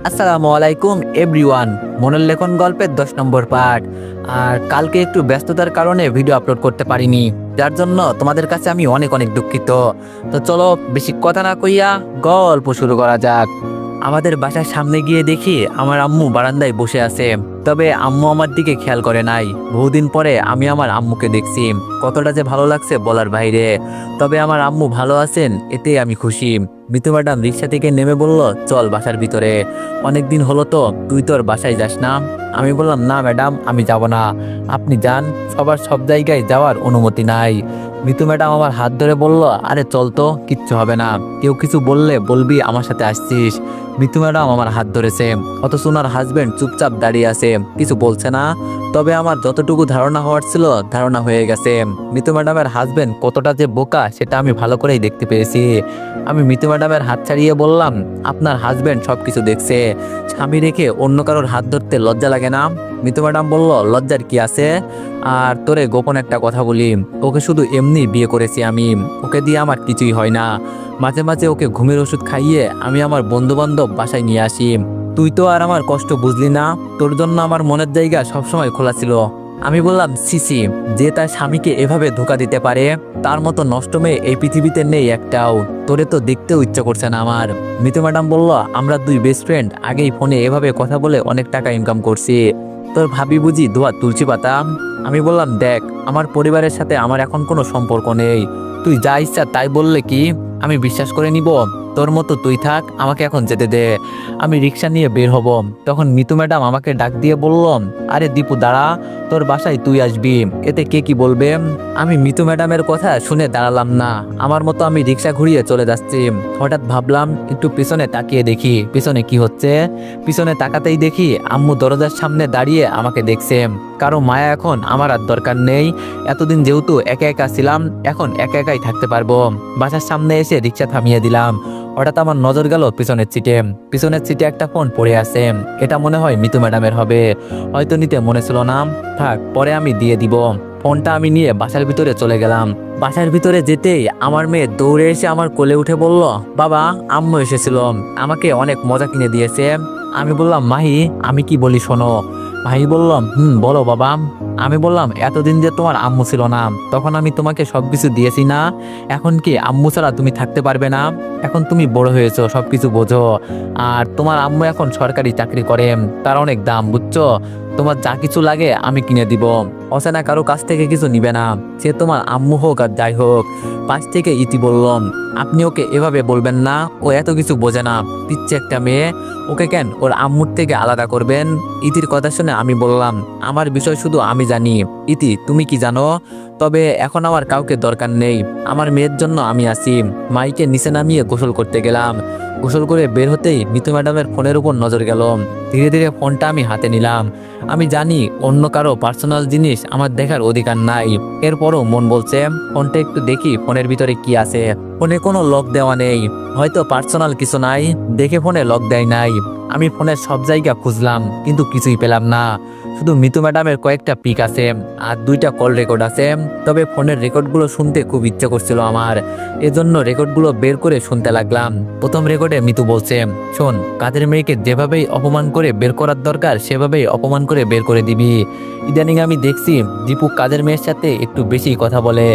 আসসালামু আলাইকুম এভরিওয়ান। মনের লেখন গল্পের 10 নম্বর পার্ট। আর কালকে একটু ব্যস্ততার কারণে ভিডিও আপলোড করতে পারিনি, যার জন্য তোমাদের কাছে আমি অনেক অনেক দুঃখিত। তো চলো বেশি কথা না কইয়া গল্প শুরু করা যাক। আমাদের বাসার সামনে গিয়ে দেখি আমার আম্মু বারান্দায় বসে আছে, তবে আম্মু আমার দিকে খেয়াল করে নাই। বহুদিন পরে আমি আমার আম্মুকে দেখছি, কতটা যে ভালো লাগছে বলার বাইরে। তবে আমার আম্মু ভালো আছেন এতে আমি খুশি। মিতু ম্যাডাম রিক্সা থেকে নেমে বলল, চল বাসার ভিতরে, অনেকদিন হলো তো, তুই তোর বাসায় যাস না? আমি বললাম, না ম্যাডাম আমি যাব না, আপনি যান, সবার সব জায়গায় যাওয়ার অনুমতি নাই। মিতু ম্যাডাম আমার হাত ধরে বলল, আরে চল তো, কিচ্ছু হবে না, কেউ কিছু বললে বলবি আমার সাথে আসছিস। মিতু ম্যাডাম আমার হাত ধরেছে, অথচ ওনার হাজবেন্ড চুপচাপ দাঁড়িয়ে আছে, কিছু বলছে না। তবে আমার যতটুকু ধারণা হওয়ার ছিল ধারণা হয়ে গেছে। মিতু ম্যাডামের হাজবেন্ড কতটা যে বোকা সেটা আমি ভালো করেই দেখতে পেয়েছি। আমি মিতু ম্যাডামের হাত ছাড়িয়ে বললাম, আপনার হাজবেন্ড সবকিছু দেখছে, স্বামী রেখে অন্য কারোর হাত ধরতে লজ্জা লাগে না? মিতু ম্যাডাম বলল, লজ্জার কি আছে? আর তোরে গোপন একটা কথা বলি, ওকে শুধু এমনি বিয়ে করেছি আমি, ওকে দিয়ে আমার কিছুই হয় না। মাঝে মাঝে ওকে ঘুমের ওষুধ খাইয়ে আমি আমার বন্ধু বান্ধব বাসায় নিয়ে আসি। তুই তো আর আমার কষ্ট বুঝলি না, তোর জন্য আমার মনের জায়গা সবসময় খোলা ছিল। আমি বললাম, সিসি, যে তার স্বামীকে এভাবে ধোকা দিতে পারে তার মতো নষ্ট মেয়ে এই পৃথিবীতে নেই একটাও। তোরে তো দেখতেও ইচ্ছা করছে না আমার। মিতু ম্যাডাম বলল, আমরা দুই বেস্ট ফ্রেন্ড আগেই ফোনে এভাবে কথা বলে অনেক টাকা ইনকাম করছি, তোর ভাবি বুঝি দোয়া তুলসী পাতা? আমি বললাম, দেখ, আমার পরিবারের সাথে আমার এখন কোনো সম্পর্ক নেই, তুই যা ইচ্ছা তাই বললে কি আমি বিশ্বাস করে নিব? তোর মতো তুই থাক, আমাকে এখন যেতে দে। আমি রিক্সা নিয়ে বের হব, তখন মিতু ম্যাডাম আমাকে ডাক দিয়ে বলল, আরে দীপু দাঁড়া, তোর বাসায় তুই আসবি, এতে কে কি বলবে? আমি মিতু ম্যাডামের কথা শুনে দাঁড়ালাম না, আমার মতো আমি রিক্সা ঘুরিয়ে চলে যাচ্ছি। হঠাৎ ভাবলাম একটু পিছনে তাকিয়ে দেখি পিছনে কি হচ্ছে। পিছনে তাকাতেই দেখি আম্মু দরজার সামনে দাঁড়িয়ে আমাকে দেখছে। কারো মায়া এখন আমার আর দরকার নেই, এতদিন যেহেতু একা একা ছিলাম এখন একা একাই থাকতে পারবো। বাসার সামনে এসে রিক্সা থামিয়ে দিলাম। হঠাৎ আমার নজর গেল পিছনের সিটে একটা ফোন পড়ে আছে, এটা মনে হয় মিতু ম্যাডামের হবে, হয়তো নিতে মনে ছিল না, থাক পরে আমি দিয়ে দিব। ফোনটা আমি নিয়ে বাসার ভিতরে চলে গেলাম। বাসার ভিতরে যেতেই আমার মেয়ে দৌড়ে এসে আমার কোলে উঠে বলল, বাবা, আম্মু এসেছিল, আমাকে অনেক মজা কিনে দিয়েছে। আমি বললাম, মাহি আমি কি বলি শোনো। মাহি বললাম, বলো বাবা। আমি বললাম, এতদিন যে তোমার আম্মু ছিল না, তখন আমি তোমাকে সবকিছু দিয়েছি না, এখন কি আম্মু ছাড়া তুমি থাকতে পারবে না? এখন তুমি বড় হয়েছো, সবকিছু বোঝো, আর তোমার আম্মু এখন সরকারি চাকরি করে, তার অনেক দাম, বুঝছো? তোমার যা কিছু লাগে আমি কিনে দিব, অচেনা কারো কাছ থেকে কিছু নিবে না, সে তোমার আম্মু হোক আর যাই হোক। পাশ থেকে ইতি বললাম, আপনি ওকে এভাবে বলবেন না, ও এত কিছু বোঝে না, পিচ্ছে একটা মেয়ে, ওকে কেন ওর আম্মুর থেকে আলাদা করবেন? ইতির কথা শুনে আমি বললাম, আমার বিষয় শুধু আমি জানি, ইতি তুমি কি জানো? তবে এখন আমার কাউকে দরকার নেই, আমার মেয়ের জন্য আমি আছি। মাইকে নিচে নামিয়ে গোসল করতে গেলাম। গোসল করে বের হতেই মিতু ম্যাডামের ফোনের উপর নজর গেল। ধীরে ধীরে ফোনটা আমি হাতে নিলাম। আমি জানি অন্য কারো পার্সোনাল জিনিস আমার দেখার অধিকার নাই, এরপরও মন বলছে ফোনটা একটু দেখি ফোনের ভিতরে কি আছে। ফোনে কোনো লক দেওয়া নেই, হয়তো পার্সোনাল কিছু নাই দেখে ফোনে লক দেয় নাই। আমি ফোনের সব জায়গা খুঁজলাম কিন্তু কিছুই পেলাম না, শুধু মিতু ম্যাডামের কয়েকটা পিক আছে আর 2টা কল রেকর্ড আছে। তবে ফোনের রেকর্ডগুলো শুনতে খুব ইচ্ছে করছিল আমার, এজন্য রেকর্ডগুলো বের করে শুনতে লাগলাম। প্রথম রেকর্ডে মিতু বলছে, শোন, কাজের মেয়েকে যেভাবেই অপমান করে বের করার দরকার সেভাবেই অপমান করে বের করে দিবি। ইদানিং আমি দেখছি দীপু কাজের মেয়ের সাথে একটু বেশি কথা বলে,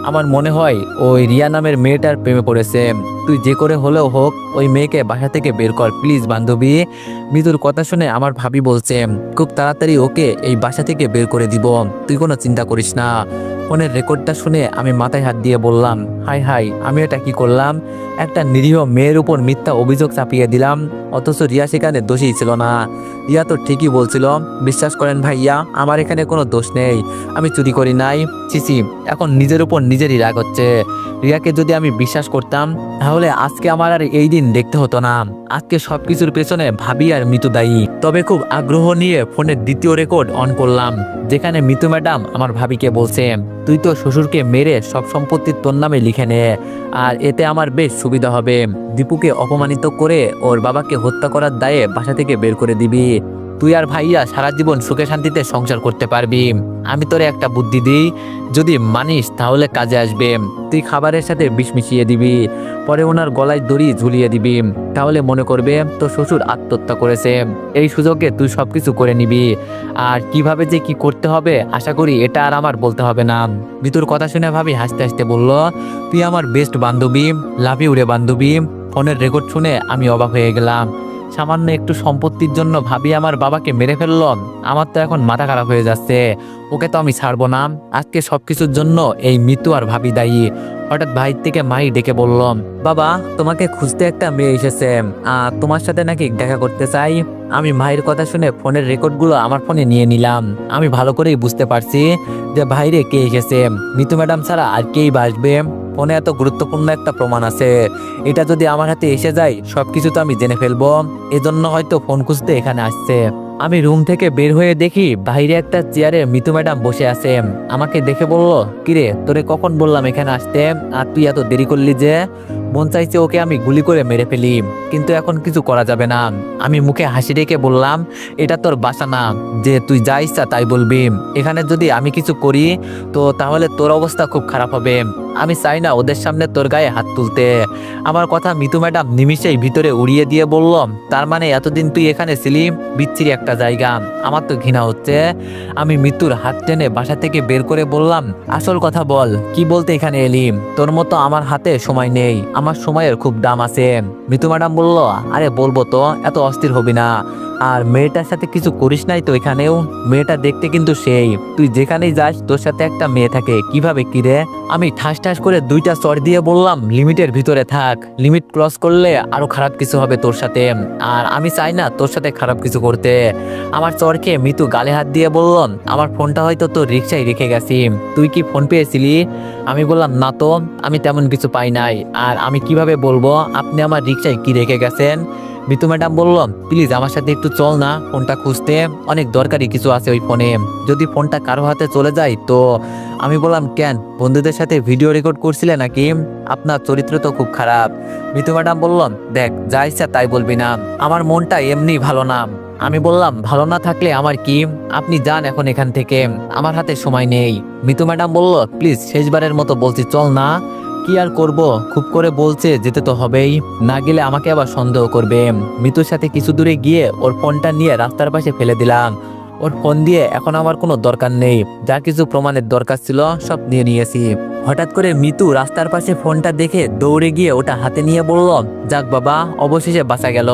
আমার মনে হয় ওই রিয়া নামের মেয়েটার প্রেমে পড়েছে। তুই যে করে হলেও হোক ওই মেয়েকে বাসা থেকে বের কর প্লিজ বান্ধবী। মিতুর কথা শুনে আমার ভাবি বলছে, খুব তাড়াতাড়ি ওকে এই বাসা থেকে বের করে দিব, তুই কোনো চিন্তা করিস না। ফোনের রেকর্ডটা শুনে আমি মাথায় হাত দিয়ে বললাম, হাই হাই, আমি এটা কি করলাম? একটা নিরীহ মেয়ের উপর মিথ্যা অভিযোগ চাপিয়ে দিলাম, অথচ রিয়া সেখানে দোষী ছিল না। রিয়া তো ঠিকই বলছিল, বিশ্বাস করেন ভাইয়া, আমার এখানে কোনো দোষ নেই, আমি চুরি করি নাই। চিচি, এখন নিজের উপর নিজেরই রাগ হচ্ছে। রিয়াকে যদি আমি বিশ্বাস করতাম তাহলে আজকে আমার আর এই দিন দেখতে হতো না। আজকে সবকিছুর পেছনে ভাবি আর মিতু দায়ী। তবে খুব আগ্রহ নিয়ে ফোনের দ্বিতীয় রেকর্ড অন করলাম, যেখানে মিতু ম্যাডাম আমার ভাবিকে বলছে, তুই তো শ্বশুরকে মেরে সব সম্পত্তি তোর নামে লিখে নে, আর এতে আমার বেশ সুবিধা হবে। দীপুকে অপমানিত করে ওর বাবাকে হত্যা করার দায়ে বাসা থেকে বের করে দিবি, তুই আর ভাইয়া সারা জীবন সুখে শান্তিতে সংসার করতে পারবি। আমি তোরে একটা বুদ্ধি দিই, যদি মানিস তাহলে কাজে আসবে। তুই খাবারের সাথে বিষ মিশিয়ে দিবি, পরে ওনার গলায় দড়ি ঝুলিয়ে দিবি, তাহলে মনে করবে তোর শ্বশুর আত্মহত্যা করেছে। এই সুযোগে তুই সবকিছু করে নিবি। আর কিভাবে যে কি করতে হবে আশা করি এটা আর আমার বলতে হবে না। মিতুর কথা শুনে ভাবি হাসতে হাসতে বলল, তুই আমার বেস্ট বান্ধবী, লাভ ইউ রে বান্ধবী। ফোনের রেকর্ড শুনে আমি অবাক হয়ে গেলাম। সামান্য একটু সম্পত্তির জন্য ভাবি আমার বাবাকে মেরে ফেলল। আমার তো এখন মাথা খারাপ হয়ে যাচ্ছে। ওকে তো আমি ছাড়বো না। আজকে সবকিছুর জন্য এই মিতু আর ভাবি দায়ী। হঠাৎ ভাই থেকে মাই ডেকে বললাম, বাবা তোমাকে খুঁজতে একটা মেয়ে এসেছে, তোমার সাথে নাকি দেখা করতে চাই। আমি মায়ের কথা শুনে ফোনের রেকর্ডগুলো আমার ফোনে নিয়ে নিলাম। আমি ভালো করেই বুঝতে পারছি যে ভাইরে কে এসেছে, মিতু ম্যাডাম ছাড়া আর কেই বাসবে। ফোনে এত গুরুত্বপূর্ণ একটা প্রমাণ আছে, এটা যদি আমার হাতে এসে যায় সবকিছু তো আমি জেনে ফেলবো। এজন্য হয়তো ফোন খুঁজতে এখানে আসছে। আমি রুম থেকে বের হয়ে দেখি বাইরে একটা চেয়ারে মিতু ম্যাডাম বসে আছে। আমাকে দেখে বলল, কিরে তোরে কখন বললাম এখানে আসতে, আর তুই এত দেরি করলি যে? মন চাইছে ওকে আমি গুলি করে মেরে ফেলি, কিন্তু এখন কিছু করা যাবে না। আমি মুখে হাসি রেখে বললাম, এটা তোর বাসা না যে তুই যা ইচ্ছা তাই বলবি। এখানে যদি আমি কিছু করি তো তাহলে তোর অবস্থা খুব খারাপ হবে। আমি চাই না ওদের সামনে তোর গায়ে হাত তুলতে। আমার কথা মিতু ম্যাডাম নিমিষেই ভিতরে উড়িয়ে দিয়ে বলল, তার মানে এতদিন তুই এখানে ছিলি? বিচ্ছিরি একটা জায়গা, আমার তো ঘৃণা হচ্ছে। আমি মিতুর হাত টেনে বাসা থেকে বের করে বললাম, আসল কথা বল, কি বলতে এখানে এলি? তোর মতো আমার হাতে সময় নেই, আমার সময়ের খুব দাম আছে। মিতু ম্যাডাম বলল, আরে বলবো তো, এত অস্থির হবি না। আর মেয়েটার সাথে কিছু করিস নাই তো এখানেও? মেয়েটা দেখতে কিন্তু সেই, তুই যেখানেই যাস তোর সাথে একটা মেয়ে থাকে, কিভাবে কি রে? আমি ঠাস ঠাস করে দুইটা চড় দিয়ে বললাম, লিমিটের ভিতরে থাক, লিমিট ক্রস করলে আরো খারাপ কিছু হবে তোর সাথে। আর আমি চাই না তোর সাথে খারাপ কিছু করতে। আমার চড়কে মিতু গালে হাত দিয়ে বলল, আমার ফোনটা হয়তো তোর রিক্সায় রেখে গেছি, তুই কি ফোন পেয়েছিলি? আমি বললাম, না তো, আমি তেমন কিছু পাই নাই। আর আমি কিভাবে বলবো আপনি আমার রিক্সায় কি রেখে গেছেন? মিতু ম্যাডাম বলল, প্লিজ আমার সাথে একটু চল না, ফোনটা খুঁজতে, অনেক দরকারি কিছু আছে ওই ফোনে, যদি ফোনটা কারো হাতে চলে যায় তো। আমি বললাম, কেন, বন্ধুদের সাথে ভিডিও রেকর্ড করছিলে নাকি? আপনার চরিত্র তো খুব খারাপ। মিতু ম্যাডাম বলল, দেখ যা ইচ্ছা তাই বলবি না, আমার মনটা এমনি ভালো না। আমি বললাম, ভালো না থাকলে আমার কি, আপনি যান এখন এখান থেকে, আমার হাতে সময় নেই। মিতু ম্যাডাম বলল, প্লিজ শেষবারের মতো বলছি চল না। কি আর করব, খুব করে বলছে যেতে তো হবেই, না গেলে আমাকে আবার সন্দেহ করবে। মিতুর সাথে কিছু দূরে গিয়ে ওর ফোনটা নিয়ে রাস্তার পাশে ফেলে দিলাম। ওর ফোন দিয়ে এখন আমার কোনো দরকার নেই, যা কিছু প্রমাণের দরকার ছিল সব নিয়ে নিয়েছি। হঠাৎ করে মিতু রাস্তার পাশে ফোনটা দেখে দৌড়ে গিয়ে ওটা হাতে নিয়ে বলল, যাক বাবা, অবশেষে বাঁচা গেল।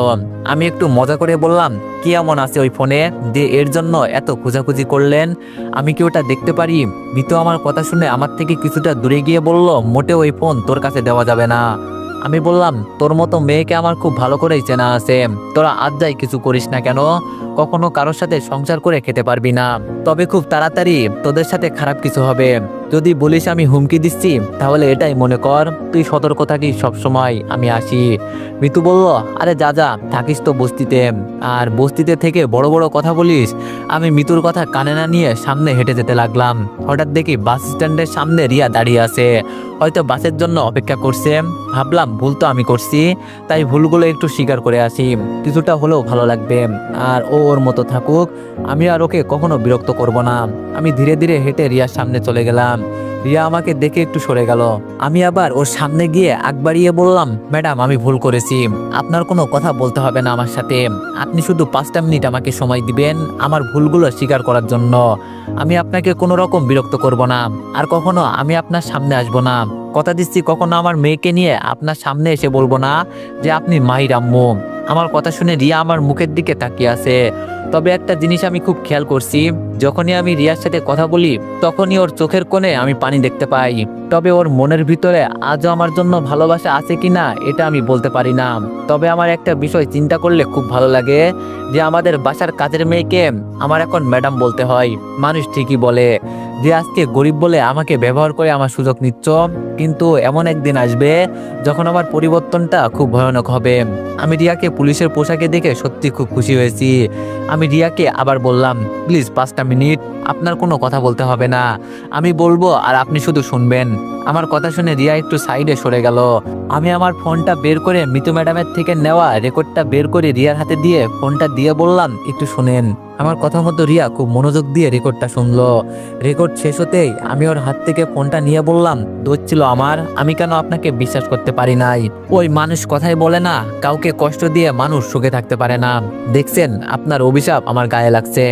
আমি একটু মজা করে বললাম, কি এমন আছে ওই ফোনে যে এর জন্য এত খোঁজাখুঁজি করলেন? আমি কি ওটা দেখতে পারি? মিতু আমার কথা শুনে আমার থেকে কিছুটা দূরে গিয়ে বলল, মোটেও ওই ফোন তোর কাছে দেওয়া যাবে না। আমি বললাম, তোর মতো মেয়েকে আমার খুব ভালো করেই চেনা আছে, তোরা আজ যাই কিছু করিস না কেন, কখনো কারোর সাথে সংসার করে খেতে পারবি না, তবে খুব তাড়াতাড়ি তোদের সাথে খারাপ কিছু হবে। যদি বলিস আমি হুমকি দিচ্ছি তাহলে এটাই মনে কর, তুই সতর্ক থাকিস সবসময়, আমি আসি। মিতু বলল, আরে যা যা, থাকিস তো বস্তিতে, আর বস্তিতে থেকে বড় বড় কথা বলিস। আমি মিতুর কথা কানে না নিয়ে সামনে হেঁটে যেতে লাগলাম। হঠাৎ দেখি বাস স্ট্যান্ডের সামনে রিয়া দাঁড়িয়ে আছে, হয়তো বাসের জন্য অপেক্ষা করছে। ভাবলাম ভুল তো আমি করছি, তাই ভুলগুলো একটু স্বীকার করে আসি, কিছুটা হলেও ভালো লাগবে। আর ও ওর মতো থাকুক, আমি আর ওকে কখনো বিরক্ত করব না। আমি ধীরে ধীরে হেঁটে রিয়ার সামনে চলে গেলাম। রিয়া আমাকে দেখে একটু সরে গেল। আমি আবার ওর সামনে গিয়ে আগ বাড়িয়ে বললাম, ম্যাডাম আমি ভুল করেছি, আপনার কোনো কথা বলতে হবে না আমার সাথে, আপনি শুধু 5টা মিনিট আমাকে সময় দিবেন আমার ভুলগুলো স্বীকার করার জন্য। আমি আপনাকে কোনো রকম বিরক্ত করব না, আর কখনো আমি আপনার সামনে আসব না। কথা দিচ্ছি কখনো আমার মেয়েকে নিয়ে আপনার সামনে এসে বলবো না যে আপনি মাহির আম্মু। আমার কথা শুনে রিয়া আমার মুখের দিকে তাকিয়ে আছে। তবে একটা জিনিস আমি খুব খেয়াল করছি, যখনই আমি রিয়ার সাথে কথা বলি তখনই ওর চোখের কোণে আমি পানি দেখতে পাই। তবে ওর মনের ভিতরে আজও আমার জন্য ভালোবাসা আছে কিনা এটা আমি বলতে পারি না। তবে আমার একটা বিষয় চিন্তা করলে খুব ভালো লাগে, যে আমাদের বাসার কাজের মেয়েকে আমার এখন ম্যাডাম বলতে হয়। মানুষ ঠিকই বলে যে আজকে গরিব বলে আমাকে ব্যবহার করে আমার সুযোগ নিচ্ছ, কিন্তু এমন একদিন আসবে যখন আমার পরিবর্তনটা খুব ভয়ানক হবে। আমি রিয়াকে পুলিশের পোশাকে দেখে সত্যি খুব খুশি হয়েছি। আমি রিয়াকে আবার বললাম, প্লিজ 5টা মিনিট, আপনার কোনো কথা বলতে হবে না, আমি বলবো আর আপনি শুধু শুনবেন। আমার কথা শুনে রিয়া একটু সাইডে সরে গেল। আমি আমার ফোনটা বের করে মিতু ম্যাডামের থেকে নেওয়া রেকর্ডটা বের করে রিয়ার হাতে দিয়ে ফোনটা দিয়ে বললাম, একটু শুনেন। আমার কথা মতো রিয়া খুব মনোযোগ দিয়ে রেকর্ডটা শুনলো। রেকর্ড শেষ হতেই আমি ওর হাত থেকে ফোনটা নিয়ে বললাম, দোষ ছিল আমার, আমি কেন আপনাকে বিশ্বাস করতে পারি নাই? ওই মানুষ কথাই বলে না, কাউকে কষ্ট দিয়ে মানুষ সুখে থাকতে পারে না। দেখছেন, আপনার অভিশাপ আমার গায়ে লাগছে।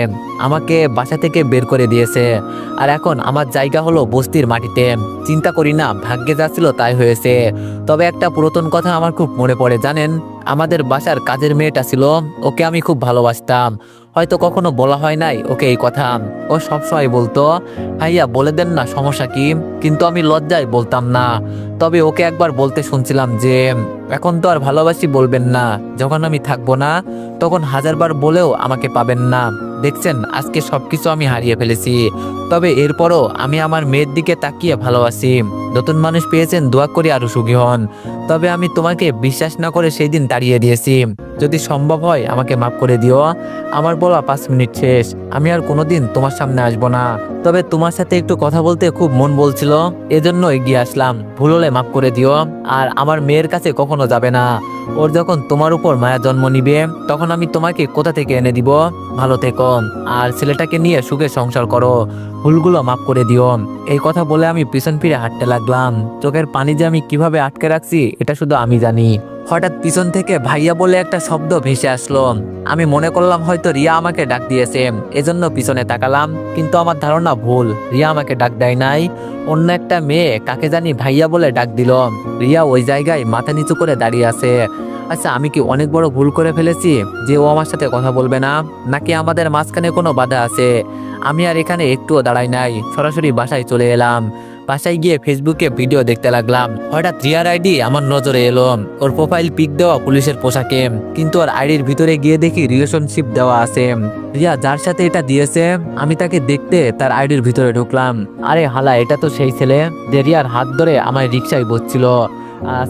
আমাকে বাসা থেকে বের করে দিয়েছে, আর এখন আমার জায়গা হলো বস্তির মাটিতে। চিন্তা করি না, ভাগ্যে যা ছিল তাই হয়েছে। তবে একটা পুরাতন কথা আমার খুব মনে পড়ে জানেন, আমাদের বাসার কাজের মেয়েটা ছিল, ওকে আমি খুব ভালোবাসতাম। হয়তো কখনো বলা হয় নাই ওকে এই কথা। ও সবসময় বলতো, ভাইয়া বলে দেন না, সমস্যা কি? কিন্তু আমি লজ্জায় বলতাম না। তবে ওকে একবার বলতে শুনছিলাম যে এখন তো আর ভালোবাসি বলবেন না, যখন আমি থাকবো না তখন হাজারবার বলেও আমাকে পাবেন না। দেখছেন, আজকে সবকিছু আমি হারিয়ে ফেলেছি, তবে এরপরও আমি আমার মেয়ের দিকে তাকিয়ে ভালোবাসি। নতুন মানুষ পেয়েছেন, দোয়া করি আরো সুখী হন। তবে আমি তোমাকে বিশ্বাস না করে সেই দিন তাড়িয়ে দিয়েছি। যদি সম্ভব হয় আমাকে মাফ করে দিও। আমার বলা 5 মিনিট শেষ, আমি আর কোনোদিন তোমার সামনে আসবো না। তবে তোমার সাথে একটু কথা বলতে খুব মন বলছিল, এজন্য এগিয়ে আসলাম। ভুল হলে মাফ করে দিও। আর আমার মেয়ের কাছে কখনো যাবে না। ওর যখন তোমার উপর মায়া জন্ম নিবে, তখন আমি তোমাকে কোথা থেকে এনে দিব। ভালো থেকো, আর ছেলেটাকে নিয়ে সুখে সংসার করো। ভুলগুলো মাফ করে দিও। এই কথা বলে আমি পিছন ফিরে হাঁটতে লাগলাম। চোখের পানি যে আমি কিভাবে আটকে রাখছি এটা শুধু আমি জানি। হঠাৎ পিছন থেকে ভাইয়া বলে একটা শব্দ ভেসে আসলো। আমি মনে করলাম হয়তো রিয়া আমাকে ডাক দিয়েছে, এজন্য পিছনে তাকালাম। কিন্তু আমার ধারণা ভুল, রিয়া আমাকে ডাক দেয় নাই। অন্য একটা মেয়ে কাকে জানি ভাইয়া বলে ডাক দিল। রিয়া ওই জায়গায় মাথা নিচু করে দাঁড়িয়ে আছে। আচ্ছা, আমি কি অনেক বড় ভুল করে ফেলেছি যে ও আমার সাথে কথা বলবে না? নাকি আমাদের মাঝখানে কোনো বাধা আছে? আমি আর এখানে একটুও দাঁড়াই নাই, সরাসরি বাসায় চলে এলাম। বাসায় গিয়ে ফেসবুকে ভিডিও দেখতে লাগলাম। হঠাৎ রিয়ার আইডি আমার নজরে এলো। ওর প্রোফাইল পিক দেওয়া পুলিশের পোশাকে, কিন্তু ওর আইডির ভিতরে গিয়ে দেখি রিলেশনশিপ দেওয়া আছে। রিয়া যার সাথে এটা দিয়েছে, আমি তাকে দেখতে তার আইডির ভিতরে ঢুকলাম। আরে হালা, এটা তো সেই ছেলে যে রিয়ার হাত ধরে আমার রিক্সায় বসছিল।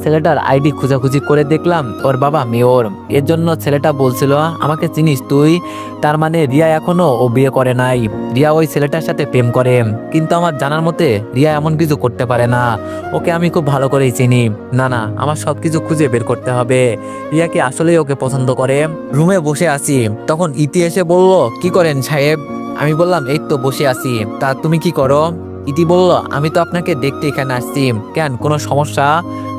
ছেলেটার আইডি খোঁজাখুঁজি করে দেখলাম ওর বাবা মেয়র। এর জন্য ছেলেটা বলছিল আমাকে চিনিস তুই? তার মানে রিয়া এখনো ও বিয়ে করে নাই। রিয়া ওই ছেলেটার সাথে প্রেম করে, কিন্তু আমার জানার মতে রিয়া এমন কিছু করতে পারে না। ওকে আমি খুব ভালো করেই চিনি। না না, আমার সবকিছু খুঁজে বের করতে হবে। রিয়া কি আসলেই ওকে পছন্দ করে? রুমে বসে আছি, তখন ইতি এসে বলল, কি করেন সাহেব? আমি বললাম, এই তো বসে আছি। তা তুমি কি করো? ইতি বলল, আমি তো আপনাকে দেখতে এখানে আসছি। কেন, কোনো সমস্যা?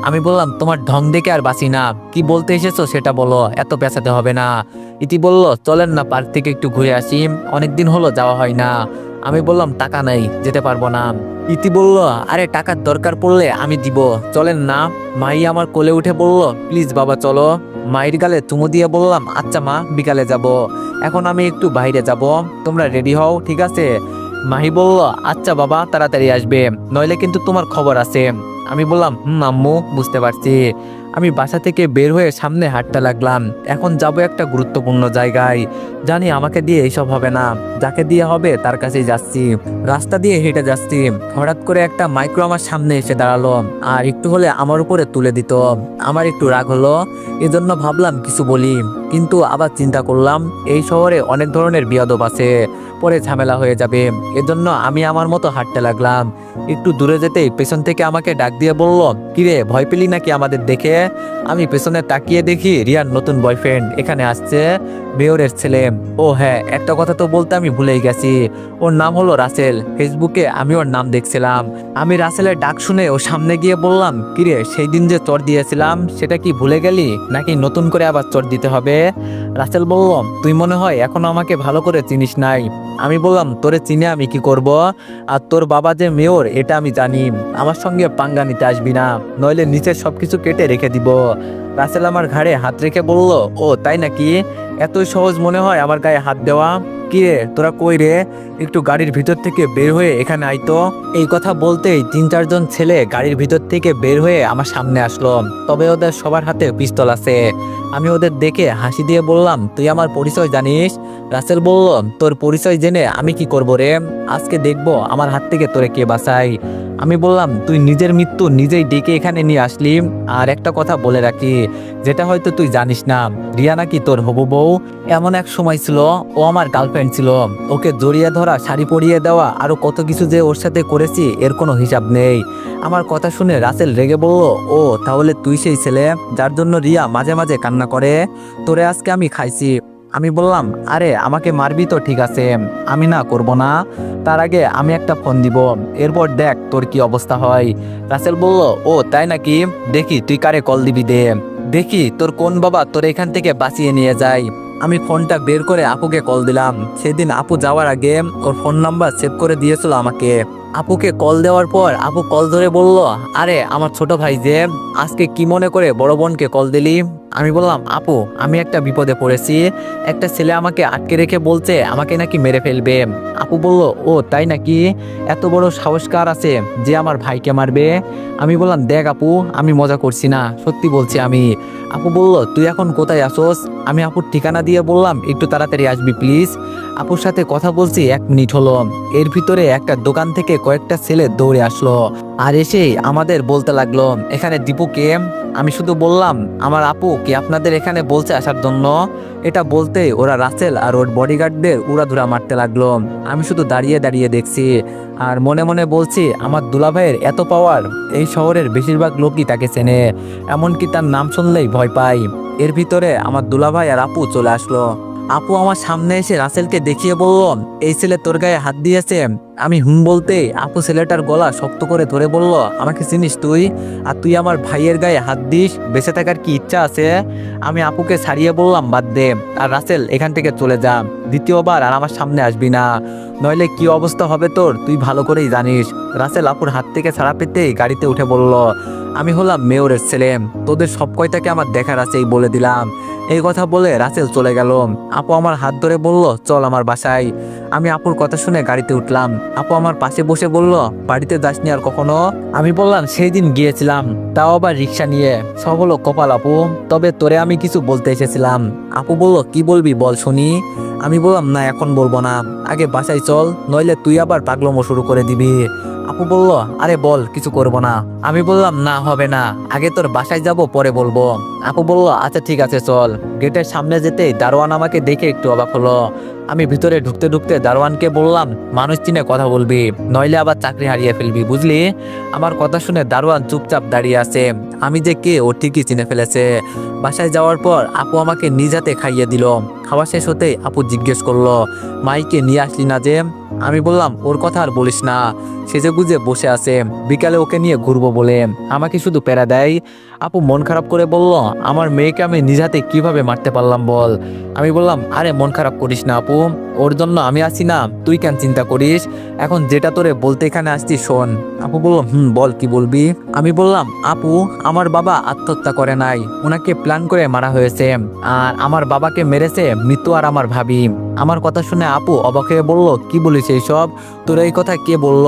আমি বললাম, তোমার ঢং দেখে আর বাঁচি না। কি বলতে এসেছো সেটা বলো, এত পেঁচাতে হবে না। ইতি বলল, চলেন না পার্ক থেকে একটু ঘুরে আসি, অনেকদিন হলো যাওয়া হয় না। আমি বললাম, টাকা নাই, যেতে পারবো না। ইতি বলল, আরে টাকার দরকার পড়লে আমি দিব, চলেন না। মাই আমার কোলে উঠে বলল, প্লিজ বাবা চলো। মায়ের গালে চুমু দিয়ে বললাম, আচ্ছা মা, বিকালে যাব। এখন আমি একটু বাইরে যাব, তোমরা রেডি হও, ঠিক আছে? মাহি বলল, আচ্ছা বাবা, তাড়াতাড়ি আসবে, নইলে কিন্তু তোমার খবর আছে। আমি বললাম, আম্মু, বুঝতে পারছি। আমি বাসা থেকে বের হয়ে সামনে হাঁটতে লাগলাম। এখন যাব একটা গুরুত্বপূর্ণ জায়গায়। জানি আমাকে দিয়ে এইসব হবে না, যাকে দিয়ে হবে তার কাছেই যাচ্ছি। রাস্তা দিয়ে হেঁটে যাচ্ছি, হঠাৎ করে একটা মাইক্রো আমার সামনে এসে দাঁড়ালো, আর একটু হলে আমার উপরে তুলে দিত। আমার একটু রাগ হলো, এজন্য ভাবলাম কিছু বলি, কিন্তু আবার চিন্তা করলাম এই শহরে অনেক ধরনের বিয়াদব আছে, পরে ঝামেলা হয়ে যাবে। এজন্য আমি আমার মতো হাঁটতে লাগলাম। একটু দূরে যেতেই পেছন থেকে আমাকে ডাক দিয়ে বলল, কিরে, ভয় পেলি নাকি আমাদের দেখে? আমি পেছনে তাকিয়ে দেখি রিয়ার নতুন বয়ফ্রেন্ড এখানে আসছে, মেয়রের ছেলে। ও হ্যাঁ, একটা কথা তো বলতে আমি ভুলেই গেছি, ওর নাম হলো রাসেল। ফেসবুকে আমি ওর নাম দেখছিলাম। আমি রাসেলের ডাক শুনে ও সামনে গিয়ে বললাম, কিরে, সেই দিন যে চর দিয়েছিলাম সেটা কি ভুলে গেলি, নাকি নতুন করে আবার চর দিতে হবে? রাসেল বলল, তুই মনে হয় এখনো আমাকে ভালো করে চিনিস নাই। আমি বললাম, তোরে চিনে আমি কি করব? আর তোর বাবা যে মেয়র এটা আমি জানি। আমার সঙ্গে পাঙ্গা নিতে আসবি না, নইলে নিচের সবকিছু কেটে রেখে দিব। রাসেল আমার ঘাড়ে হাত রেখে বলল, ও তাই নাকি? এতই সহজ মনে হয় আমার গায়ে হাত দেওয়া? কি রে, তোরা কই রে? একটু গাড়ির ভিতর থেকে বের হয়ে এখানে আইতো। এই কথা বলতেই 3-4 জন ছেলে গাড়ির ভিতর থেকে বের হয়ে আমার সামনে আসলো। তবে ওদের সবার হাতে পিস্তল আছে। আমি ওদের দেখে হাসি দিয়ে বললাম, তুই আমার পরিচয় জানিস? রাসেল বলল, তোর পরিচয় জেনে আমি কি করব রে? আজকে দেখবো আমার হাত থেকে তোরে কে বাঁচাই। আমি বললাম, তুই নিজের মৃত্যু নিজেই ডেকে এখানে নিয়ে আসলি। আর একটা কথা বলে রাখি, যেটা হয়তো তুই জানিস না, রিয়া নাকি তোর হবু বউ। এমন এক সময় ছিল ও আমার গার্লফ্রেন্ড ছিল। ওকে জড়িয়ে ধরা, শাড়ি পরিয়ে দেওয়া, আরো কত কিছু যে ওর সাথে করেছি এর কোনো হিসাব নেই। আমার কথা শুনে রাসেল রেগে বলল, ও তাহলে তুই সেই ছেলে যার জন্য রিয়া মাঝে মাঝে কান্না করে? তোরে আজকে আমি খাইছি। আমি বললাম, আরে আমাকে মারবি তো ঠিক আছে, আমি না করব না, তার আগে আমি একটা ফোন দিব, এরপর দেখ তোর কি অবস্থা হয়। রাসেল বলল, ও তাই নাকি, দেখি তুই কারে কল দিবি দে, দেখি তোর কোন বাবা তোর এখান থেকে বাঁচিয়ে নিয়ে যায়। আমি ফোনটা বের করে আপুকে কল দিলাম। সেদিন আপু যাওয়ার আগে ওর ফোন নাম্বার সেভ করে দিয়েছিল আমাকে। আপুকে কল দেওয়ার পর আপু কল ধরে বলল, আরে আমার ছোট ভাই যে, আজকে কি মনে করে বড় বোনকে কল দিলি। আমি বললাম, আপু আমি একটা বিপদে পড়েছি, একটা ছেলে আমাকে আটকে রেখে বলছে আমাকে নাকি মেরে ফেলবে। আপু বলল, ও তাই নাকি, এত বড় সাহস কার আছে যে আমার ভাইকে মারবে। আমি বললাম, দেখ আপু আমি মজা করছি না, সত্যি বলছি আমি। আপু বলল, তুই এখন কোথায় আসোস। আমি আপুর ঠিকানা দিয়ে বললাম, একটু তাড়াতাড়ি আসবি প্লিজ। আপুর সাথে কথা বলছি 1 মিনিট হলো, এর ভিতরে একটা দোকান থেকে কয়েকটা ছেলে দৌড়ে আসলো, আর এসেই আমাদের বলতে লাগলো, এখানে দীপুকে। আমি শুধু বললাম, আমার আপু কি আপনাদের এখানে বলছে আসার জন্য। এটা বলতে ওরা রাসেল আর ওর বডিগার্ডদের উড়াধুরা মারতে লাগলো। আমি শুধু দাঁড়িয়ে দাঁড়িয়ে দেখছি আর মনে মনে বলছি, আমার দুলাভাইয়ের এত পাওয়ার, এই শহরের বেশিরভাগ লোকই তাকে চেনে, এমনকি তার নাম শুনলেই ভয় পায়। এর ভিতরে আমার দুলাভাই আর আপু চলে আসলো। আপু আমার সামনে এসে রাসেলকে দেখিয়ে বলল, এই ছেলে তোর গায়ে হাত দিয়েছে। আমি বলতে আপু ছেলেটার গলা শক্ত করে ধরে বলল, আমাকে চিনিস তুই, আর তুই আমার ভাইয়ের গায়ে হাত দিস, বেঁচে থাকার কি ইচ্ছা আছে। আমি আপুকে ছাড়িয়ে বললাম, বাদ দে, আর রাসেল এখান থেকে চলে যা, দ্বিতীয়বার আর আমার সামনে আসবি না, নইলে কি অবস্থা হবে তোর তুই ভালো করেই জানিস। রাসেল আপুর হাত থেকে ছাড়া পেতেই গাড়িতে উঠে বলল, আমি হলাম মেয়রের ছেলে, তোদের সব কয়টাকে আমার দেখার আছেই বলে দিলাম। এই কথা বলে রাসেল চলে গেল। আপু আমার হাত ধরে বলল, চল আমার বাসায়। আমি আপুর কথা শুনে গাড়িতে উঠলাম। আপু আমার পাশে বসে বলল, বাড়িতে যাসনি আর কখনো। আমি বললাম, সেই দিন গিয়েছিলাম, তাও আবার রিক্সা নিয়ে, সব হলো কপাল আপু, তবে তোরে আমি কিছু বলতে এসেছিলাম। আপু বলল, কি বলবি বল শুনি। আমি বললাম, না এখন বলবো না, আগে বাসায় চল, নইলে তুই আবার পাগলামো শুরু করে দিবি। আপু বলল, আরে বল, কিছু করব না। আমি বললাম, না হবে না, আগে তোর বাসায় যাব পরে বলবো। আপু বলল, আচ্ছা ঠিক আছে চল। গেটের সামনে যেতেই দারোয়ান আমাকে দেখে একটু অবাক হলো। আমি ভিতরে ঢুকতে ঢুকতে দারোয়ানকে বললাম, মানুষ চিনে কথা বলবি, নইলে আবার চাকরি হারিয়ে ফেলবি বুঝলি। আমার কথা শুনে দারোয়ান চুপচাপ দাঁড়িয়ে আছে। আমি যে কে ও ঠিকই চিনে ফেলেছে। বাসায় যাওয়ার পর আপু আমাকে নিজ হাতে খাইয়ে দিল। খাওয়া শেষ হতেই আপু জিজ্ঞেস করলো, মাইকে নিয়ে আসলি না যে। আমি বললাম, ওর কথা আর বলিস না, সেজে গুজে বসে আছে, বিকালে ওকে নিয়ে ঘুরবো বলে আমাকে শুধু প্যারা দেয়। আপু মন খারাপ করে বলল, আমার মেয়েকে আমি নিজ হাতে কিভাবে মারতে পারলাম বল। আমি বললাম, আরে মন খারাপ করিস না আপু, ওর জন্য আমি আছি না, তুই কেন চিন্তা করিস। এখন যেটা তোরে বলতে এখানে আসছি শোন। আপু বলল, বল কি বলবি। আমি বললাম, আপু আমার বাবা আত্মহত্যা করে নাই, ওনাকে প্ল্যান করে মারা হয়েছে, আর আমার বাবাকে মেরেছে মৃত্যু আর আমার ভাবি। আমার কথা শুনে আপু অবাক হয়ে বলল, কি বলিস এইসব, তোর এই কথা কে বলল।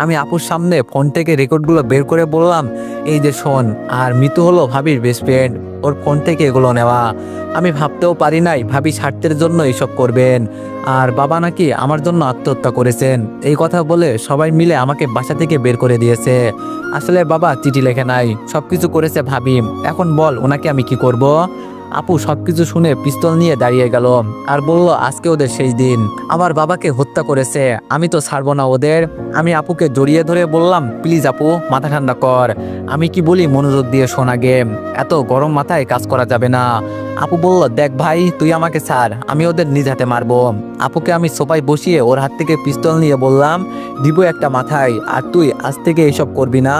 আমি আপুর সামনে ফোন থেকে রেকর্ডগুলো বের করে বললাম, এই যে শোন, আর মৃত্যু হলো ভাবির বেস্ট ফ্রেন্ড, ওর ফোন থেকে এগুলো নেওয়া। আমি ভাবতেও পারি নাই ভাবি স্বার্থের জন্য এইসব করবেন, আর বাবা নাকি আমার জন্য আত্মহত্যা করেছেন। এই কথা বলে সবাই মিলে আমাকে বাসা থেকে বের করে দিয়েছে। আসলে বাবা চিঠি লেখে নাই, সবকিছু করেছে ভাবি। এখন বল ওনাকে আমি কি করব। আপু সবকিছু শুনে পিস্তল নিয়ে দাঁড়িয়ে গেল আর বলল, আজকে ওদের সেই দিন, আমার বাবাকে হত্যা করেছে, আমি তো ছাড়বো না ওদের। আমি আপুকে জড়িয়ে ধরে বললাম, প্লিজ আপু মাথা ঠান্ডা কর, আমি কি বলি মনোযোগ দিয়ে শোন আগে, এত গরম মাথায় কাজ করা যাবে না। আপু বলল, দেখ ভাই তুই আমাকে ছাড়, আমি ওদের নিজ হাতে মারবো। আপুকে আমি সোফায় বসিয়ে ওর হাত থেকে পিস্তল নিয়ে বললাম, দিব একটা মাথায়, আর তুই আজ থেকে এসব করবি না,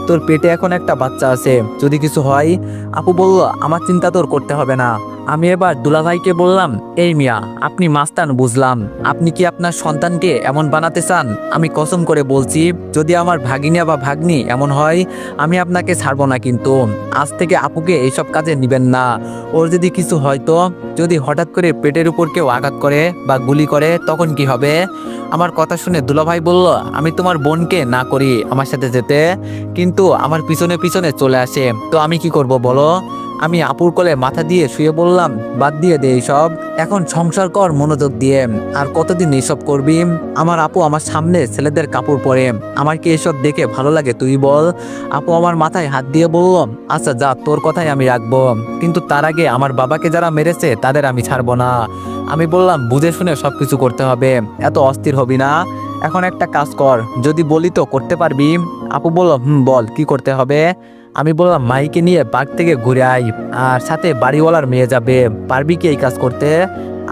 তোর পেটে এখন একটা বাচ্চা আছে, যদি কিছু হয়। আপু বলল, আমার চিন্তা তোর করতে হবে না। আমি এবার দুলাভাইকে বললাম, এই মিয়া আপনি মাস্তান বুঝলাম, আপনি কি আপনার সন্তানকে এমন বানাতে চান। আমি কসম করে বলছি, যদি আমার ভাগিনা বা ভাগ্নি এমন হয়, আমি আপনাকে ছাড়বো না, কিন্তু আজ থেকে আপুকে এইসব কাজে নিবেন না। ওর যদি কিছু হয় তো, যদি হঠাৎ করে পেটের উপর কেউ আঘাত করে বা গুলি করে তখন কি হবে। আমার কথা শুনে দুলাভাই বলল, আমি তোমার বোনকে না করি আমার সাথে যেতে, কিন্তু আমার পিছনে পিছনে চলে আসে, তো আমি কি করব বলো। আমি আপুর কোলে মাথা দিয়ে শুয়ে বললাম, বাদ দিয়ে দে এইসব, এখন সংসার কর মনোযোগ দিয়ে, আর কতদিন এইসব করবি। আমার আপু আমার সামনে ছেলেদের কাপড় পরে, আমার কি এসব দেখে ভালো লাগে তুই বল। আপু আমার মাথায় হাত দিয়ে বলল, আচ্ছা যা, তোর কথাই আমি রাখবো, কিন্তু তার আগে আমার বাবাকে যারা মেরেছে তাদের আমি ছাড়বো না। আমি বললাম, বুঝে শুনে সবকিছু করতে হবে, এত অস্থির হবি না। এখন একটা কাজ কর, যদি বলি তো করতে পারবি। আপু বলল, বল কি করতে হবে। আমি বললাম, মাইকে নিয়ে বাগ থেকে ঘুরে আই, আর সাথে বাড়িওয়ালার মেয়ে যাবে, পারবি কি এই কাজ করতে।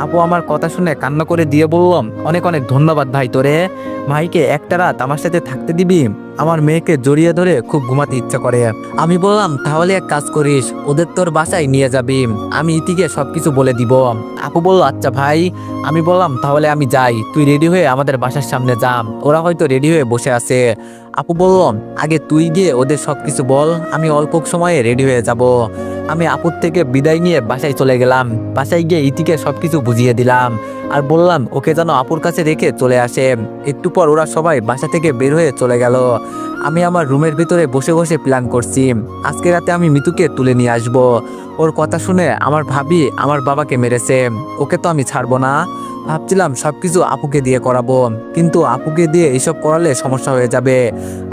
আপু আমার কথা শুনে কান্না করে দিয়ে বললাম, অনেক অনেক ধন্যবাদ ভাই তোরে। ভাইকে একটা রাত আমার সাথে থাকতে দিবি? আমার মেয়েকে জড়িয়ে ধরে খুব ঘুমাতে ইচ্ছা করে। আমি বললাম, তাহলে এক কাজ করিস, ওদের তোর বাসায় নিয়ে যাবি, আমি ইতিকে সবকিছু বলে দিব। আপু বলল, আচ্ছা ভাই। আমি বললাম, তাহলে আমি যাই, তুই রেডি হয়ে আমাদের বাসার সামনে যা, ওরা হয়তো রেডি হয়ে বসে আছে। আপু বলল, আগে তুই গিয়ে ওদের সবকিছু বল, আমি অল্প সময়ে রেডি হয়ে যাব। আমি আপুর থেকে বিদায় নিয়ে বাসায় চলে গেলাম। বাসায় গিয়ে ইতিকে সবকিছু বুঝিয়ে দিলাম আর বললাম ওকে যেন আপুর কাছে রেখে চলে আসে। একটু পর ওরা সবাই বাসা থেকে বের হয়ে চলে গেল। আমি আমার রুমের ভিতরে বসে বসে প্ল্যান করছি, আজকে রাতে আমি মিতুকে তুলে নিয়ে আসব। ওর কথা শুনে আমার ভাবি আমার বাবাকে মেরেছে, ওকে তো আমি ছাড়বো না। ভাবছিলাম সবকিছু আপুকে দিয়ে করাবো, কিন্তু আপুকে দিয়ে এসব করালে সমস্যা হয়ে যাবে,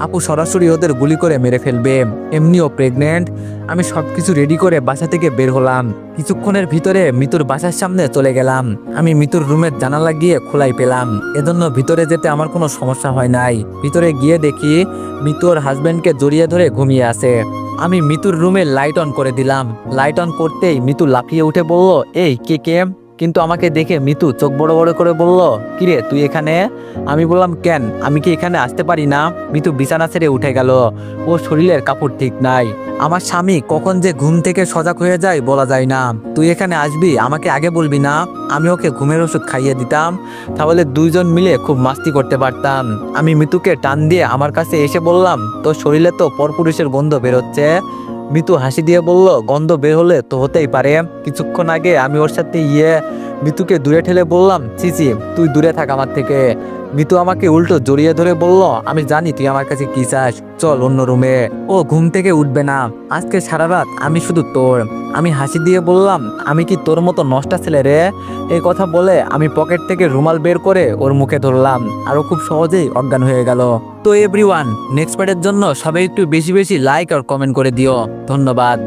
আপু সরাসরি ওদের গুলি করে মেরে ফেলবে, এমনিও প্রেগনেন্ট। আমি সবকিছু রেডি করে বাসা থেকে বের হলাম। কিছুক্ষণের ভিতরে মিতুর বাসার সামনে চলে গেলাম। আমি মিতুর রুমের জানালা গিয়ে খোলাই পেলাম, এজন্য ভিতরে যেতে আমার কোনো সমস্যা হয় নাই। ভিতরে গিয়ে দেখি মিতু ওর হাজবেন্ডকে জড়িয়ে ধরে ঘুমিয়ে আছে। আমি মিতুর রুমে লাইট অন করে দিলাম। লাইট অন করতেই মিতু লাফিয়ে উঠে বলল, এই কে কে? কিন্তু আমাকে দেখে মিতু চোখ বড় বড় করে বলল, কিরে তুই এখানে? আমি বললাম, কেন, আমি কি এখানে আসতে পারি না? মিতু বিছানা ছেড়ে উঠে গেল, ও শরীরের কাপড় ঠিক নাই। আমার স্বামী কখন যে ঘুম থেকে সজাগ হয়ে যায় বলা যায় না। তুই এখানে আসবি আমাকে আগে বলবি না? আমি ওকে ঘুমের ওষুধ খাইয়ে দিতাম, তাহলে দুইজন মিলে খুব মাস্তি করতে পারতাম। আমি মিতুকে টান দিয়ে আমার কাছে এসে বললাম, তোর শরীরে তো পরপুরুষের গন্ধ বেরোচ্ছে। মিতু হাসি দিয়ে বলল, গন্ধ বের হলে তো হতেই পারে, কিছুক্ষণ আগে আমি ওর সাথে মিতুকে দূরে ঠেলে বললাম, চিচি তুই দূরে থাক আমার থেকে। মিতু আমাকে উল্টো জড়িয়ে ধরে বলল, আমি জানি তুই আমার কাছে কি চাস, চল অন্য রুমে। ও ঘুম থেকে উঠবে না, আজকে সারা রাত আমি শুধু তোর। আমি হাসি দিয়ে বললাম, আমি কি তোর মতো নষ্টা ছেলে রে? এই কথা বলে আমি পকেট থেকে রুমাল বের করে ওর মুখে ধরলাম, আর ও খুব সহজেই অজ্ঞান হয়ে গেল। তো এভরিওয়ান, নেক্সট পার্টের জন্য সবাই একটু বেশি বেশি লাইক আর কমেন্ট করে দিও। ধন্যবাদ।